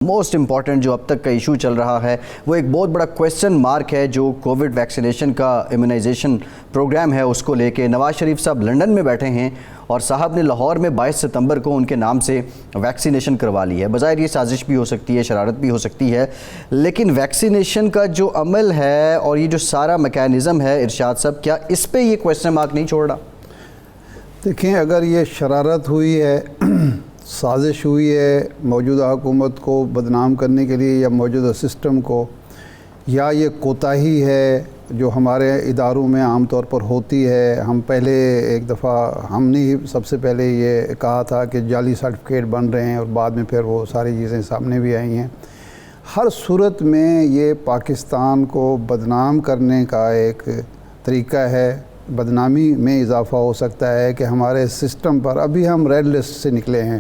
Most important جو اب تک کا ایشو چل رہا ہے وہ ایک بہت بڑا کویسچن مارک ہے جو کووڈ ویکسینیشن کا امیونائزیشن پروگرام ہے اس کو لے کے۔ نواز شریف صاحب لنڈن میں بیٹھے ہیں اور صاحب نے لاہور میں 22 ستمبر کو ان کے نام سے ویکسینیشن کروا لی ہے۔ بظاہر یہ سازش بھی ہو سکتی ہے، شرارت بھی ہو سکتی ہے، لیکن ویکسینیشن کا جو عمل ہے اور یہ جو سارا میکینزم ہے ارشاد صاحب، کیا اس پہ یہ کویسچن مارک نہیں چھوڑ رہا؟ دیکھیں، اگر یہ شرارت ہوئی ہے، سازش ہوئی ہے موجودہ حکومت کو بدنام کرنے کے لیے یا موجودہ سسٹم کو، یا یہ کوتاہی ہے جو ہمارے اداروں میں عام طور پر ہوتی ہے۔ ہم پہلے ایک دفعہ ہم نے سب سے پہلے یہ کہا تھا کہ جعلی سرٹیفکیٹ بن رہے ہیں اور بعد میں پھر وہ ساری چیزیں سامنے بھی آئی ہیں۔ ہر صورت میں یہ پاکستان کو بدنام کرنے کا ایک طریقہ ہے۔ بدنامی میں اضافہ ہو سکتا ہے کہ ہمارے سسٹم پر ابھی ہم ریڈ لسٹ سے نکلے ہیں،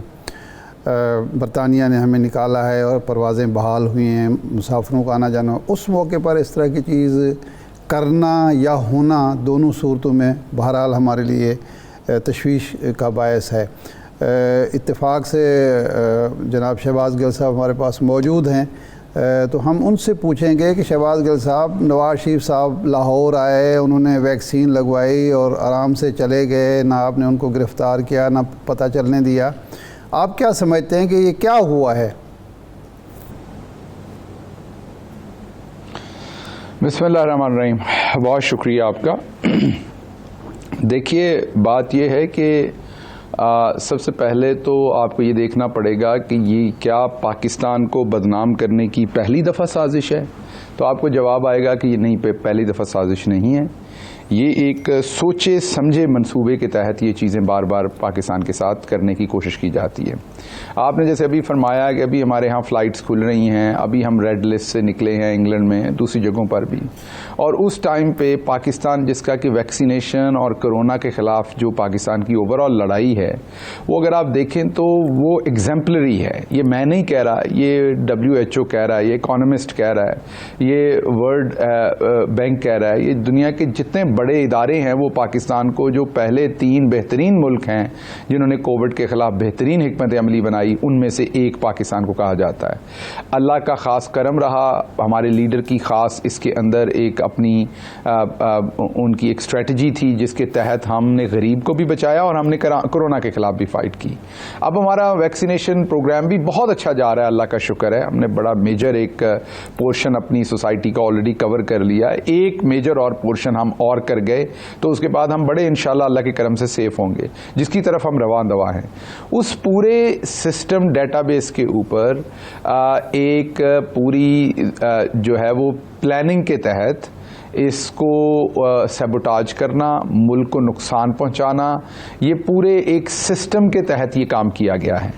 برطانیہ نے ہمیں نکالا ہے اور پروازیں بحال ہوئی ہیں، مسافروں کا آنا جانا۔ اس موقع پر اس طرح کی چیز کرنا یا ہونا دونوں صورتوں میں بہرحال ہمارے لیے تشویش کا باعث ہے۔ اتفاق سے جناب شہباز گل صاحب ہمارے پاس موجود ہیں، تو ہم ان سے پوچھیں گے کہ شہباز گل صاحب، نواز شریف صاحب لاہور آئے، انہوں نے ویکسین لگوائی اور آرام سے چلے گئے، نہ آپ نے ان کو گرفتار کیا نہ پتہ چلنے دیا۔ آپ کیا سمجھتے ہیں کہ یہ کیا ہوا ہے؟ بسم اللہ الرحمن الرحیم، بہت شکریہ آپ کا۔ دیکھیے، بات یہ ہے کہ سب سے پہلے تو آپ کو یہ دیکھنا پڑے گا کہ یہ کیا پاکستان کو بدنام کرنے کی پہلی دفعہ سازش ہے؟ تو آپ کو جواب آئے گا کہ یہ نہیں، پہلی دفعہ سازش نہیں ہے۔ یہ ایک سوچے سمجھے منصوبے کے تحت یہ چیزیں بار بار پاکستان کے ساتھ کرنے کی کوشش کی جاتی ہے۔ آپ نے جیسے ابھی فرمایا کہ ابھی ہمارے ہاں فلائٹس کھل رہی ہیں، ابھی ہم ریڈ لسٹ سے نکلے ہیں انگلینڈ میں، دوسری جگہوں پر بھی، اور اس ٹائم پہ پاکستان جس کا کہ ویکسینیشن اور کرونا کے خلاف جو پاکستان کی اوور آل لڑائی ہے، وہ اگر آپ دیکھیں تو وہ ایگزمپلری ہے۔ یہ میں نہیں کہہ رہا، یہ WHO کہہ رہا ہے، یہ اکانومسٹ کہہ رہا ہے، یہ ورلڈ بینک کہہ رہا ہے، یہ دنیا کے جتنے بڑے ادارے ہیں وہ پاکستان کو، جو پہلے 3 بہترین ملک ہیں جنہوں نے کووڈ کے خلاف بہترین حکمت عملی بنائی، ان میں سے ایک پاکستان کو کہا جاتا ہے۔ اللہ کا خاص کرم رہا، ہمارے لیڈر کی خاص اس کے اندر ایک اپنی ان کی ایک اسٹریٹجی تھی جس کے تحت ہم نے غریب کو بھی بچایا اور ہم نے کورونا کے خلاف بھی فائٹ کی۔ اب ہمارا ویکسینیشن پروگرام بھی بہت اچھا جا رہا ہے، اللہ کا شکر ہے۔ ہم نے بڑا میجر ایک پورشن اپنی سوسائٹی کا آلریڈی کور کر لیا، ایک میجر اور پورشن ہم اور کر گئے تو اس کے بعد ہم بڑے انشاءاللہ اللہ کے کرم سے سیف ہوں گے، جس کی طرف ہم رواں دوا ہیں۔ اس پورے سسٹم ڈیٹا بیس کے اوپر ایک پوری جو ہے وہ پلاننگ کے تحت اس کو سیبوٹاج کرنا، ملک کو نقصان پہنچانا، یہ پورے ایک سسٹم کے تحت یہ کام کیا گیا ہے۔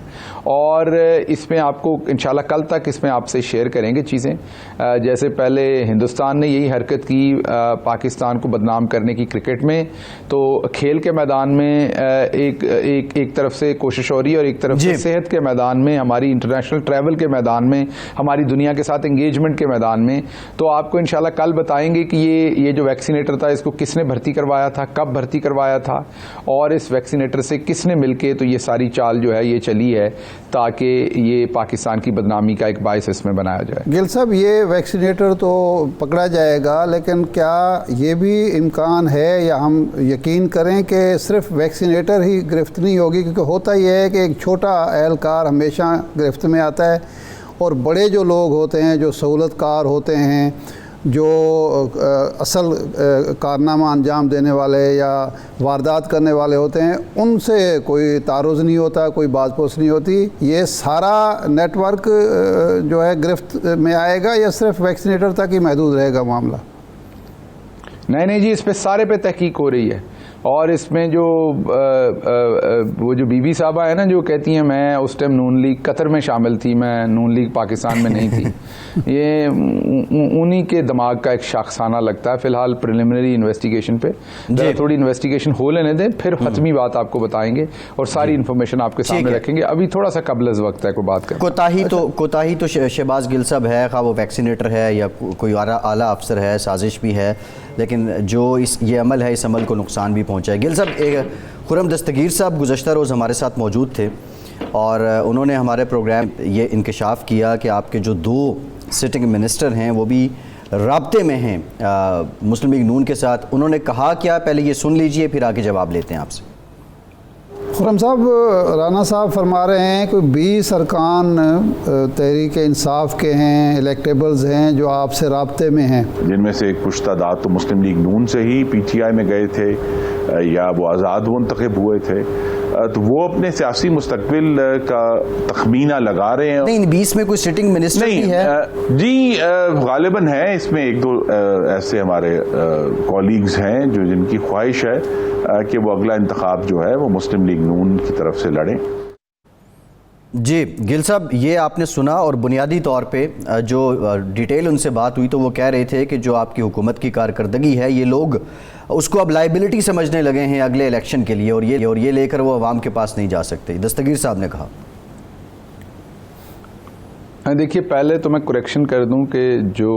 اور اس میں آپ کو انشاءاللہ کل تک اس میں آپ سے شیئر کریں گے چیزیں۔ جیسے پہلے ہندوستان نے یہی حرکت کی پاکستان کو بدنام کرنے کی کرکٹ میں، تو کھیل کے میدان میں ایک طرف سے کوشش ہو رہی ہے اور ایک طرف سے صحت کے میدان میں، ہماری انٹرنیشنل ٹریول کے میدان میں، ہماری دنیا کے ساتھ انگیجمنٹ کے میدان میں۔ تو آپ کو انشاءاللہ کل بتائیں گے کہ یہ جو ویکسینیٹر تھا اس کو کس نے بھرتی کروایا تھا، کب بھرتی کروایا تھا، اور اس ویکسینیٹر سے کس نے مل کے تو یہ ساری چال جو ہے یہ چلی ہے تاکہ یہ پاکستان کی بدنامی کا ایک باعث اس میں بنایا جائے۔ گل صاحب، یہ ویکسینیٹر تو پکڑا جائے گا، لیکن کیا یہ بھی امکان ہے یا ہم یقین کریں کہ صرف ویکسینیٹر ہی گرفت نہیں ہوگی؟ کیونکہ ہوتا یہ ہے کہ ایک چھوٹا اہلکار ہمیشہ گرفت میں آتا ہے اور بڑے جو لوگ ہوتے ہیں، جو سہولت کار ہوتے ہیں، جو اصل کارنامہ انجام دینے والے یا واردات کرنے والے ہوتے ہیں، ان سے کوئی تعارض نہیں ہوتا، کوئی باز پوس نہیں ہوتی۔ یہ سارا نیٹ ورک جو ہے گرفت میں آئے گا یا صرف ویکسینیٹر تک ہی محدود رہے گا معاملہ؟ نہیں جی، اس پہ سارے پہ تحقیق ہو رہی ہے، اور اس میں جو وہ جو بی بی صاحبہ ہیں نا جو کہتی ہیں میں اس ٹائم نون لیگ قطر میں شامل تھی، میں نون لیگ پاکستان میں نہیں تھی، یہ انہی کے دماغ کا ایک شاخسانہ لگتا ہے فی الحال پریلیمنری انویسٹیگیشن پہ۔ تھوڑی انویسٹیگیشن ہو لینے دیں، پھر حتمی بات آپ کو بتائیں گے اور ساری انفارمیشن آپ کے سامنے رکھیں گے۔ ابھی تھوڑا سا قبل از وقت ہے کوئی بات کریں۔ کوتاہی تو شہباز گل صاحب ہے، خواہ وہ ویکسینیٹر ہے یا کوئی اعلیٰ افسر ہے، سازش بھی ہے، لیکن جو یہ عمل ہے اس عمل کو نقصان بھی پہنچا ہے۔ گل صاحب، خرم دستگیر صاحب گزشتہ روز ہمارے ساتھ موجود تھے، اور انہوں نے ہمارے پروگرام یہ انکشاف کیا کہ آپ کے جو 2 سٹنگ منسٹر ہیں وہ بھی رابطے میں ہیں مسلم لیگ نون کے ساتھ. انہوں نے کہا کیا، پہلے یہ سن لیجئے پھر آگے جواب لیتے ہیں آپ سے. خرم صاحب، رانا صاحب فرما رہے ہیں کوئی 20 ارکان تحریک انصاف کے ہیں، الیکٹیبلز ہیں جو آپ سے رابطے میں ہیں، جن میں سے ایک کچھ تعداد تو مسلم لیگ نون سے ہی پی ٹی آئی میں گئے تھے یا وہ آزاد منتخب ہوئے تھے، تو وہ اپنے سیاسی مستقبل کا تخمینہ لگا رہے ہیں. نہیں 20 میں کوئی سٹنگ منسٹر بھی ہے؟ جی غالباً ہے، اس میں 1-2 ایسے ہمارے کولیگز ہیں جن کی خواہش ہے کہ وہ اگلا انتخاب جو ہے وہ مسلم لیگ نون کی طرف سے لڑیں. جی گل صاحب، یہ آپ نے سنا، اور بنیادی طور پہ جو ڈیٹیل ان سے بات ہوئی تو وہ کہہ رہے تھے کہ جو آپ کی حکومت کی کارکردگی ہے یہ لوگ اس کو اب لائبلٹی سمجھنے لگے ہیں اگلے الیکشن کے لیے، اور یہ لے کر وہ عوام کے پاس نہیں جا سکتے. دستگیر صاحب نے کہا. دیکھیے، پہلے تو میں کریکشن کر دوں کہ جو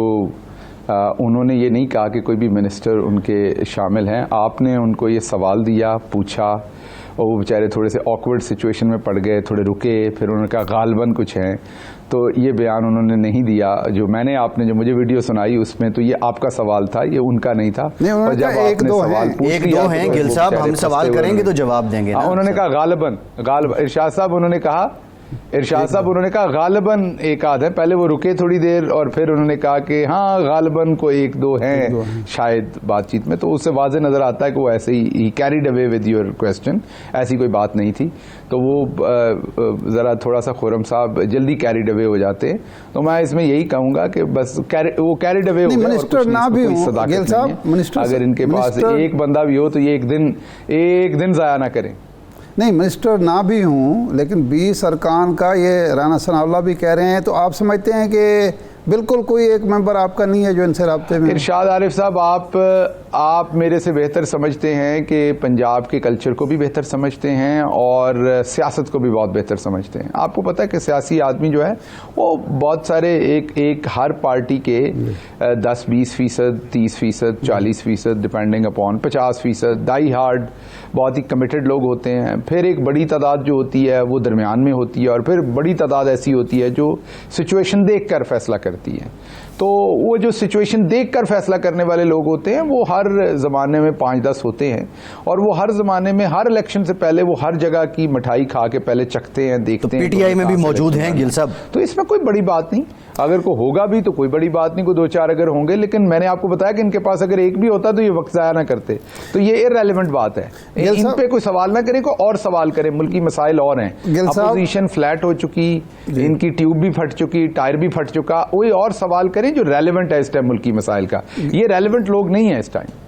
انہوں نے یہ نہیں کہا کہ کوئی بھی منسٹر ان کے شامل ہیں. آپ نے ان کو یہ سوال دیا، پوچھا، اور وہ بیچارے تھوڑے سے آکورڈ سچویشن میں پڑ گئے، تھوڑے رکے، پھر انہوں نے کہا غالباً کچھ ہیں. تو یہ بیان انہوں نے نہیں دیا. جو میں نے آپ نے جو مجھے ویڈیو سنائی اس میں تو یہ آپ کا سوال تھا، یہ ان کا نہیں تھا. اور جب ایک دو ہیں گل صاحب، ہم سوال کریں گے تو جواب دیں گے. انہوں نے کہا غالباً ارشاد صاحب انہوں نے کہا غالباً ایک آدھ ہے. پہلے وہ رکے تھوڑی دیر اور پھر انہوں نے کہا کہ ہاں غالباً کوئی 1-2 ہیں شاید بات چیت میں. تو اس سے واضح نظر آتا ہے کہ وہ ایسے he carried away with your question, ایسی کوئی بات نہیں تھی. تو وہ ذرا تھوڑا سا خرم صاحب جلدی کیریڈ اوے ہو جاتے ہیں. تو میں اس میں یہی کہوں گا کہ بس وہ کیریڈ اوے ہو گئے، اگر ان کے پاس ایک بندہ بھی ہو تو یہ ایک دن ضائع نہ کریں. نہیں منسٹر نہ بھی ہوں، لیکن 20 ارکان کا یہ رانا ثناء اللہ بھی کہہ رہے ہیں، تو آپ سمجھتے ہیں کہ بالکل کوئی ایک ممبر آپ کا نہیں ہے جو ان سے رابطے میں؟ ارشاد عارف صاحب، آپ میرے سے بہتر سمجھتے ہیں کہ پنجاب کے کلچر کو بھی بہتر سمجھتے ہیں اور سیاست کو بھی بہت بہتر سمجھتے ہیں. آپ کو پتہ ہے کہ سیاسی آدمی جو ہے وہ بہت سارے ایک ہر پارٹی کے 10-20%، 30%، 40%، ڈپینڈنگ اپون 50%، ڈائی ہارڈ بہت ہی کمیٹڈ لوگ ہوتے ہیں. پھر ایک بڑی تعداد جو ہوتی ہے وہ درمیان میں ہوتی ہے، اور پھر بڑی تعداد ایسی ہوتی ہے جو سچویشن دیکھ کر فیصلہ کرتی ہے. تو وہ جو سچویشن دیکھ کر فیصلہ کرنے والے لوگ ہوتے ہیں وہ ہر زمانے میں 5-10 ہوتے ہیں، اور وہ ہر زمانے میں ہر الیکشن سے پہلے وہ ہر جگہ کی مٹھائی کھا کے پہلے چکھتے ہیں، دیکھتے ہیں. پی ٹی آئی میں بھی موجود ہیں گل صاحب، تو اس میں کوئی بڑی بات نہیں. اگر کوئی ہوگا بھی تو کوئی بڑی بات نہیں، کوئی 2-4 اگر ہوں گے. لیکن میں نے آپ کو بتایا کہ ان کے پاس اگر ایک بھی ہوتا تو یہ وقت ضائع نہ کرتے. تو یہ ارریلیونٹ بات ہے. ان پہ کوئی سوال نہ کرے، کوئی اور سوال کرے. ملکی مسائل اور ہیں. اپوزیشن فلیٹ ہو چکی، ان کی ٹیوب بھی پھٹ چکی، ٹائر بھی پھٹ چکا. کوئی اور سوال کریں جو ریلیونٹ ہے اس ٹائم ملکی مسائل کا. یہ ریلیونٹ لوگ نہیں ہیں اس ٹائم.